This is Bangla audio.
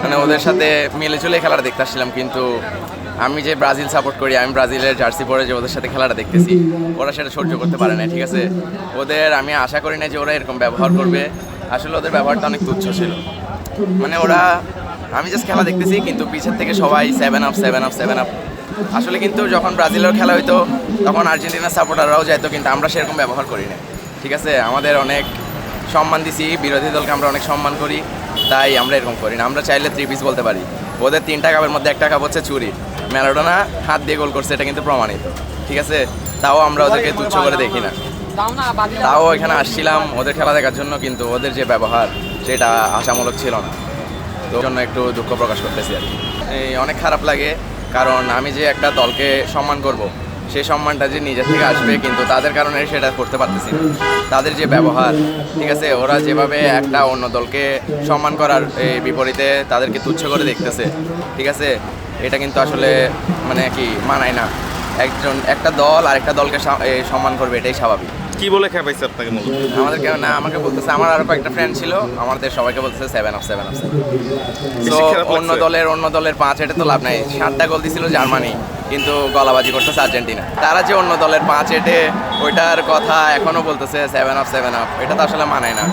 মানে ওদের সাথে মিলেঝুলে খেলাটা দেখতে আসছিলাম, কিন্তু আমি যে ব্রাজিল সাপোর্ট করি, আমি ব্রাজিলের জার্সি পরে যে ওদের সাথে খেলাটা দেখতেছি, ওরা সেটা সহ্য করতে পারে না। ঠিক আছে, ওদের আমি আশা করি না যে ওরা এরকম ব্যবহার করবে। আসলে ওদের ব্যবহারটা অনেক তুচ্ছ ছিল। মানে ওরা, আমি জাস্ট খেলা দেখতেছি, কিন্তু পিছের থেকে সবাই 7 আপ 7 আপ 7 আপ। আসলে কিন্তু যখন ব্রাজিলের খেলা হইতো তখন আর্জেন্টিনার সাপোর্টাররাও যেত, কিন্তু আমরা সেরকম ব্যবহার করি না। ঠিক আছে, আমাদের অনেক সম্মান দিছি, বিরোধী দলকে আমরা অনেক সম্মান করি, তাই আমরা এরকম করি না। আমরা চাইলে 3 পিস বলতে পারি। ওদের 3টা কাপের মধ্যে একটা কাপ হচ্ছে চুরি, ম্যারাডোনা হাত দিয়ে গোল করছে, এটা কিন্তু প্রমাণিত। ঠিক আছে, তাও আমরা ওদেরকে তুচ্ছ করে দেখি না। তাও এখানে আসছিলাম ওদের খেলা দেখার জন্য, কিন্তু ওদের যে ব্যবহার সেটা আশামূলক ছিল না। তো ওই জন্য একটু দুঃখ প্রকাশ করতেছি আর কি। এই অনেক খারাপ লাগে, কারণ আমি যে একটা দলকে সম্মান করব, সেই সম্মানটা যে নিজের থেকে আসবে, কিন্তু তাদের কারণে সেটা করতে পারতেছি না। তাদের যে ব্যবহার, ঠিক আছে, ওরা যেভাবে একটা অন্য দলকে সম্মান করার বিপরীতে তাদেরকে তুচ্ছ করে দেখতেছে, ঠিক আছে, এটা কিন্তু আসলে মানে কি মানায় না। একটা দল আরেকটা দলকে সম্মান করবে, এটাই স্বাভাবিক। কি বলে খেপাইছে আপনাকে মূলত? আমাদেরকে না, আমাকে বলতেছে, আমার আরো কয়েকটা ফ্রেন্ড ছিল, আমাদের সবাইকে বলতেছে 7 আপ 7 আপ। তো বেশি খারাপ অন্য লাগছে? দলের 5 এটা তো লাভ নাই। 7টা গোল দিছিল জার্মানি, কিন্তু গলাবাজি করতেছে আর্জেন্টিনা। তারা যে অন্য দলের 5 এটে ওইটার কথা এখনো বলতেছে 7 আপ 7 আপ, এটা তো আসলে মানায় না।